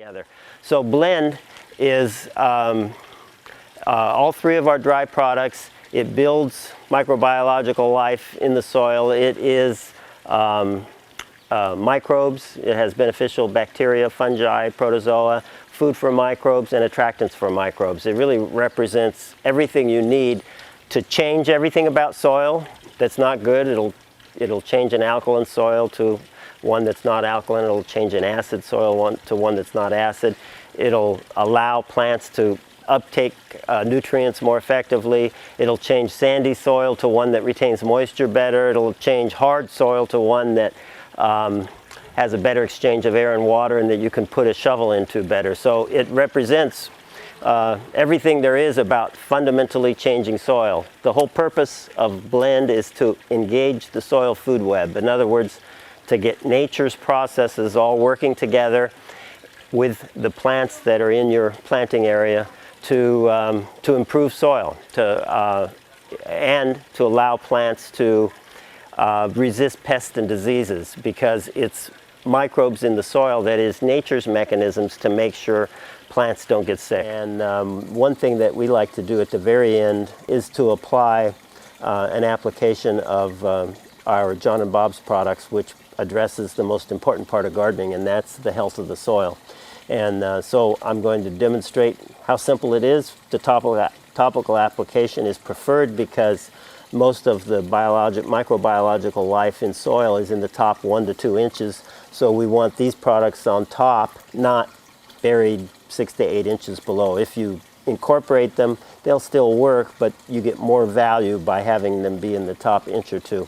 together. So blend is all three of our dry products. It builds microbiological life in the soil. It is microbes. It has beneficial bacteria, fungi, protozoa, food for microbes, and attractants for microbes. It really represents everything you need to change everything about soil that's not good. It'll change an alkaline soil to one that's not alkaline. It'll change an acid soil to one that's not acid. It'll allow plants to uptake nutrients more effectively. It'll change sandy soil to one that retains moisture better. It'll change hard soil to one that has a better exchange of air and water and that you can put a shovel into better. So it represents everything there is about fundamentally changing soil. The whole purpose of blend is to engage the soil food web. In other words, to get nature's processes all working together with the plants that are in your planting area to improve soil and to allow plants to resist pests and diseases, because it's microbes in the soil that is nature's mechanisms to make sure plants don't get sick. And one thing that we like to do at the very end is to apply an application of our John and Bob's products, which addresses the most important part of gardening, and that's the health of the soil. And so I'm going to demonstrate how simple it is. The topical application is preferred because most of the microbiological life in soil is in the top 1 to 2 inches. So we want these products on top, not buried 6 to 8 inches below. If you incorporate them, they'll still work, but you get more value by having them be in the top inch or two.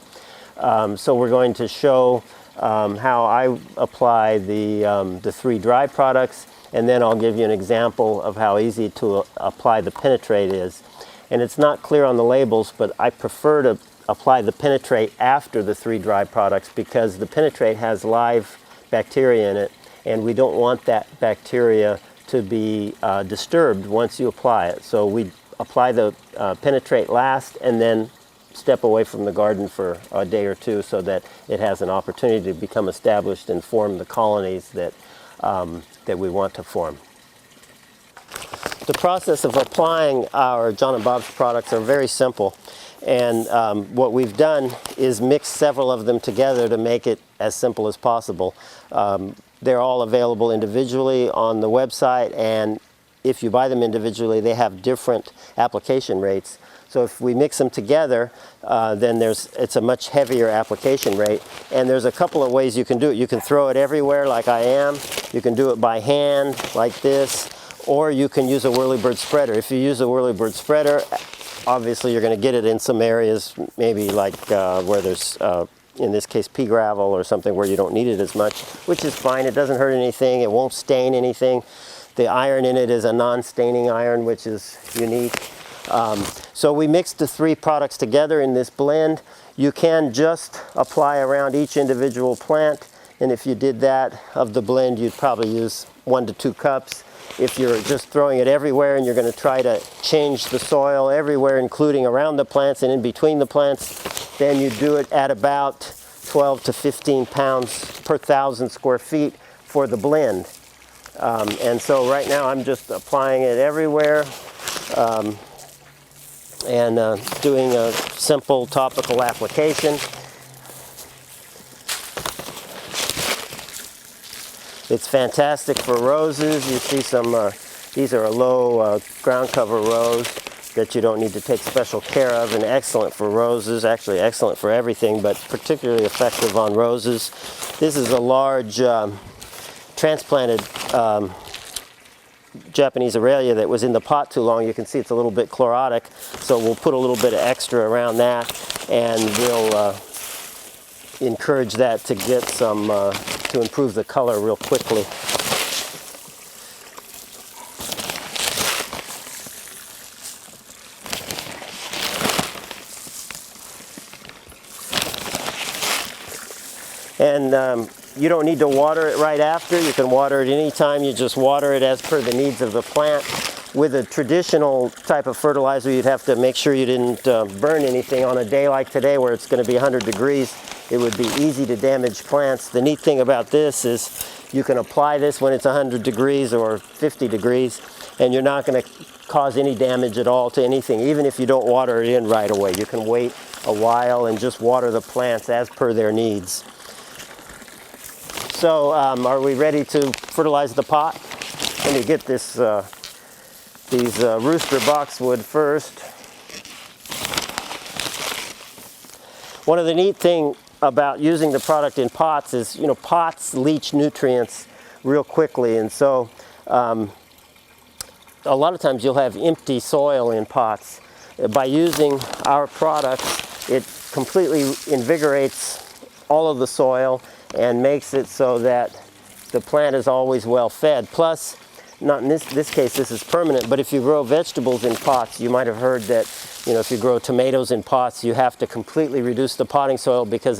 So we're going to show how I apply the 3 dry products, and then I'll give you an example of how easy to apply the penetrate is. And it's not clear on the labels, but I prefer to apply the penetrate after the 3 dry products because the penetrate has live bacteria in it, and we don't want that bacteria to be disturbed once you apply it. So we apply the penetrate last and then step away from the garden for a day or two so that it has an opportunity to become established and form the colonies that we want to form. The process of applying our John and Bob's products are very simple, and what we've done is mix several of them together to make it as simple as possible. They're all available individually on the website, and if you buy them individually, they have different application rates. So if we mix them together, then it's a much heavier application rate. And there's a couple of ways you can do it. You can throw it everywhere like I am. You can do it by hand like this, or you can use a whirlybird spreader. If you use a whirlybird spreader, obviously you're going to get it in some areas, maybe like where there's, in this case, pea gravel or something where you don't need it as much, which is fine. It doesn't hurt anything. It won't stain anything. The iron in it is a non-staining iron, which is unique. So we mixed the 3 products together in this blend. You can just apply around each individual plant, and if you did that of the blend, you'd probably use 1 to 2 cups. If you're just throwing it everywhere and you're going to try to change the soil everywhere, including around the plants and in between the plants, then you do it at about 12 to 15 pounds per 1,000 square feet for the blend. And so right now I'm just applying it everywhere. And doing a simple topical application. It's fantastic for roses. You see some, these are a low ground cover rose that you don't need to take special care of, and excellent for roses, actually excellent for everything, but particularly effective on roses. This is a large transplanted Japanese Aurelia that was in the pot too long. You can see it's a little bit chlorotic, so we'll put a little bit of extra around that, and we'll encourage that to get some, to improve the color real quickly. And you don't need to water it right after. You can water it anytime. You just water it as per the needs of the plant. With a traditional type of fertilizer, you'd have to make sure you didn't burn anything. On a day like today where it's going to be 100 degrees, it would be easy to damage plants. The neat thing about this is You can apply this when it's 100 degrees or 50 degrees, and you're not going to cause any damage at all to anything, even if you don't water it in right away. You can wait a while and just water the plants as per their needs. So are we ready to fertilize the pot? Let me get this, these rooster boxwood first. One of the neat things about using the product in pots is, you know, pots leach nutrients real quickly, and so a lot of times you'll have empty soil in pots. By using our products, it completely invigorates all of the soil and makes it so that the plant is always well fed. Plus, not in this case, this is permanent, but if you grow vegetables in pots, you might have heard that, you know, if you grow tomatoes in pots, you have to completely reduce the potting soil because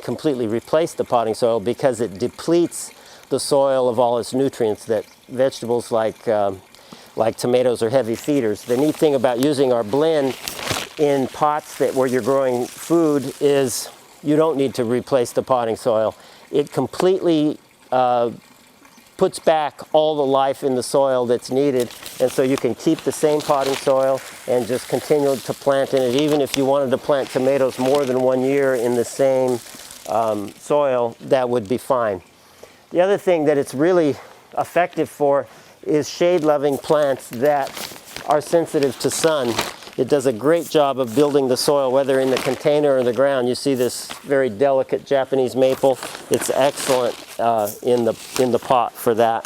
completely replace the potting soil because it depletes the soil of all its nutrients that vegetables like tomatoes are heavy feeders. The neat thing about using our blend in pots where you're growing food is you don't need to replace the potting soil. It completely puts back all the life in the soil that's needed, and so you can keep the same potting soil and just continue to plant in it. Even if you wanted to plant tomatoes more than 1 year in the same soil, that would be fine. The other thing that it's really effective for is shade-loving plants that are sensitive to sun. It does a great job of building the soil, whether in the container or the ground. You see this very delicate Japanese maple. It's excellent in the pot for that.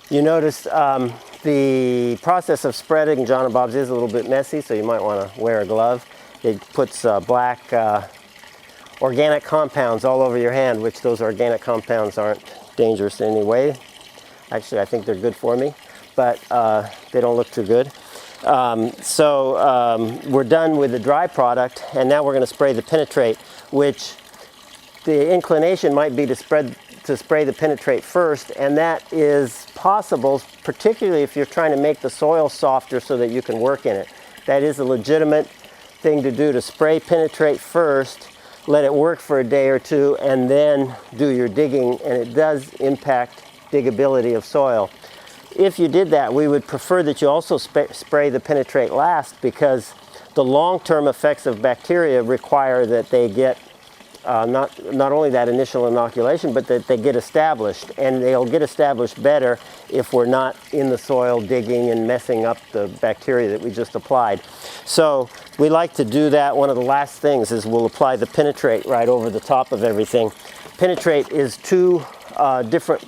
You notice the process of spreading John and Bob's is a little bit messy, so you might want to wear a glove. It puts black organic compounds all over your hand, which those organic compounds aren't dangerous in any way. Actually, I think they're good for me, but they don't look too good. We're done with the dry product, and now we're going to spray the penetrate, which the inclination might be to spray the penetrate first, and that is possible, particularly if you're trying to make the soil softer so that you can work in it. That is a legitimate thing to do, to spray penetrate first, let it work for a day or two, and then do your digging, and it does impact diggability of soil. If you did that, we would prefer that you also spray the penetrate last, because the long-term effects of bacteria require that they get not only that initial inoculation, but that they get established, and they'll get established better if we're not in the soil digging and messing up the bacteria that we just applied. So we like to do that. One of the last things is we'll apply the penetrate right over the top of everything. Penetrate is two different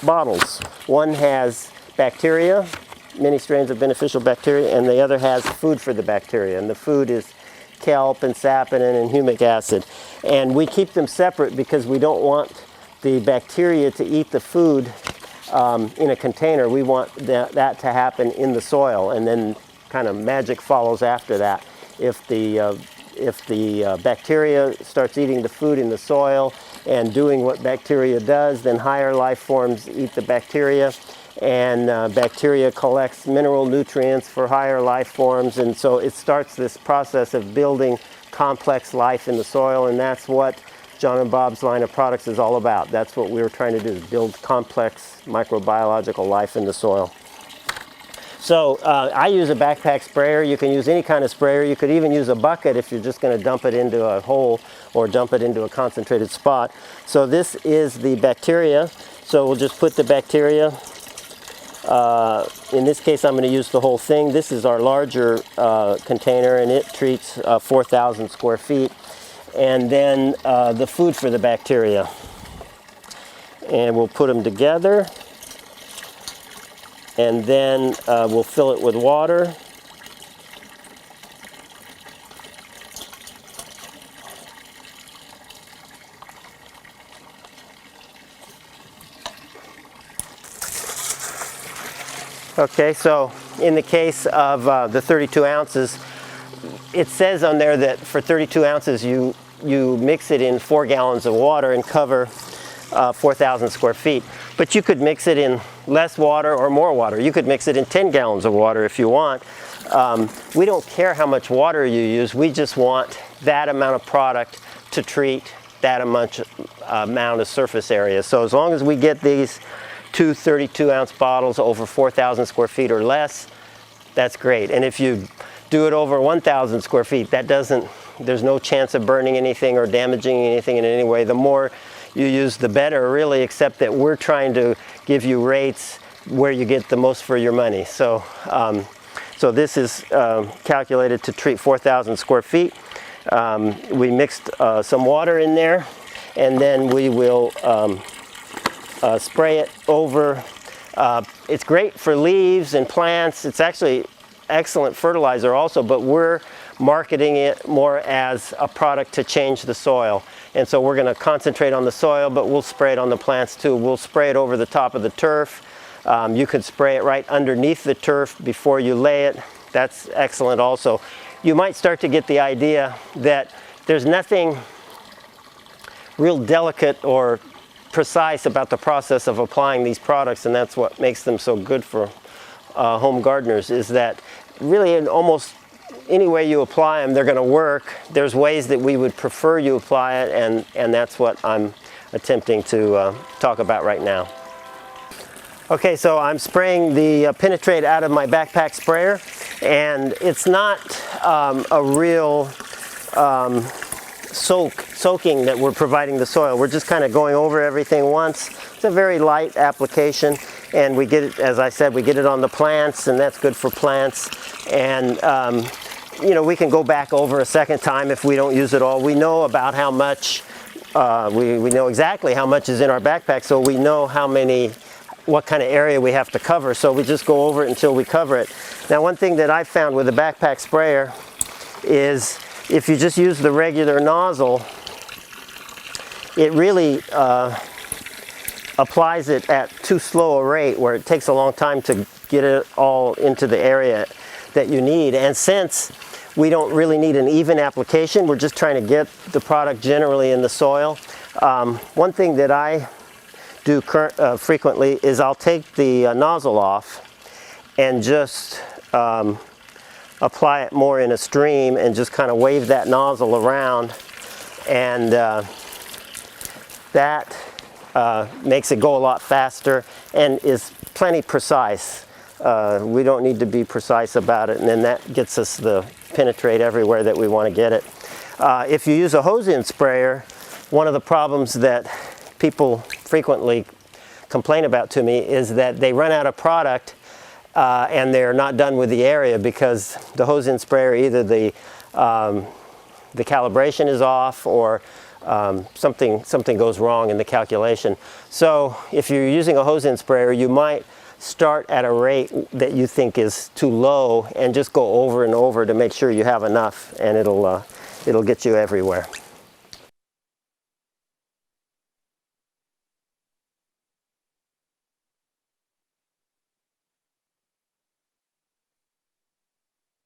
bottles. One has bacteria, many strains of beneficial bacteria, and the other has food for the bacteria, and the food is kelp and saponin and humic acid. And we keep them separate because we don't want the bacteria to eat the food in a container. We want that to happen in the soil, and then kind of magic follows after that. If the bacteria starts eating the food in the soil and doing what bacteria does, then higher life forms eat the bacteria, and bacteria collects mineral nutrients for higher life forms, and so it starts this process of building complex life in the soil, and that's what John and Bob's line of products is all about. That's what we were trying to do, build complex microbiological life in the soil. So I use a backpack sprayer. You can use any kind of sprayer. You could even use a bucket if you're just going to dump it into a hole or dump it into a concentrated spot. So this is the bacteria. So we'll just put the bacteria. In this case, I'm going to use the whole thing. This is our larger container, and it treats 4,000 square feet. And then the food for the bacteria. And we'll put them together. And then we'll fill it with water. Okay, so in the case of the 32 ounces, it says on there that for 32 ounces you mix it in 4 gallons of water and cover 4,000 square feet. But you could mix it in less water or more water. You could mix it in 10 gallons of water if you want. We don't care how much water you use. We just want that amount of product to treat that amount of surface area. So as long as we get these two 32-ounce bottles over 4,000 square feet or less, that's great. And if you do it over 1,000 square feet, there's no chance of burning anything or damaging anything in any way. The more you use, the better, really, except that we're trying to give you rates where you get the most for your money. So, so this is calculated to treat 4,000 square feet. We mixed some water in there, and then we will spray it over. It's great for leaves and plants. It's actually excellent fertilizer also, but we're marketing it more as a product to change the soil. And so we're going to concentrate on the soil, but we'll spray it on the plants too. We'll spray it over the top of the turf. You could spray it right underneath the turf before you lay it. That's excellent also. You might start to get the idea that there's nothing real delicate or precise about the process of applying these products, and that's what makes them so good for home gardeners, is that really in almost any way you apply them, they're going to work. There's ways that we would prefer you apply it, and that's what I'm attempting to talk about right now. Okay, so I'm spraying the penetrate out of my backpack sprayer, and it's not a real soaking that we're providing the soil. We're just kind of going over everything once. It's a very light application, and we get it, as I said, we get it on the plants, and that's good for plants. And you know, we can go back over a second time if we don't use it all. We know about how much, we know exactly how much is in our backpack, so we know what kind of area we have to cover, so we just go over it until we cover it. Now, one thing that I found with a backpack sprayer is if you just use the regular nozzle, it really applies it at too slow a rate, where it takes a long time to get it all into the area that you need. And since we don't really need an even application, we're just trying to get the product generally in the soil. One thing that I do frequently is I'll take the nozzle off and just apply it more in a stream and just kind of wave that nozzle around, and that makes it go a lot faster and is plenty precise. We don't need to be precise about it, and then that gets us the penetrate everywhere that we want to get it. If you use a hose-in sprayer, one of the problems that people frequently complain about to me is that they run out of product and they're not done with the area because the hose-in sprayer, either the calibration is off or something goes wrong in the calculation. So if you're using a hose-in sprayer, you might start at a rate that you think is too low and just go over and over to make sure you have enough, and it'll get you everywhere.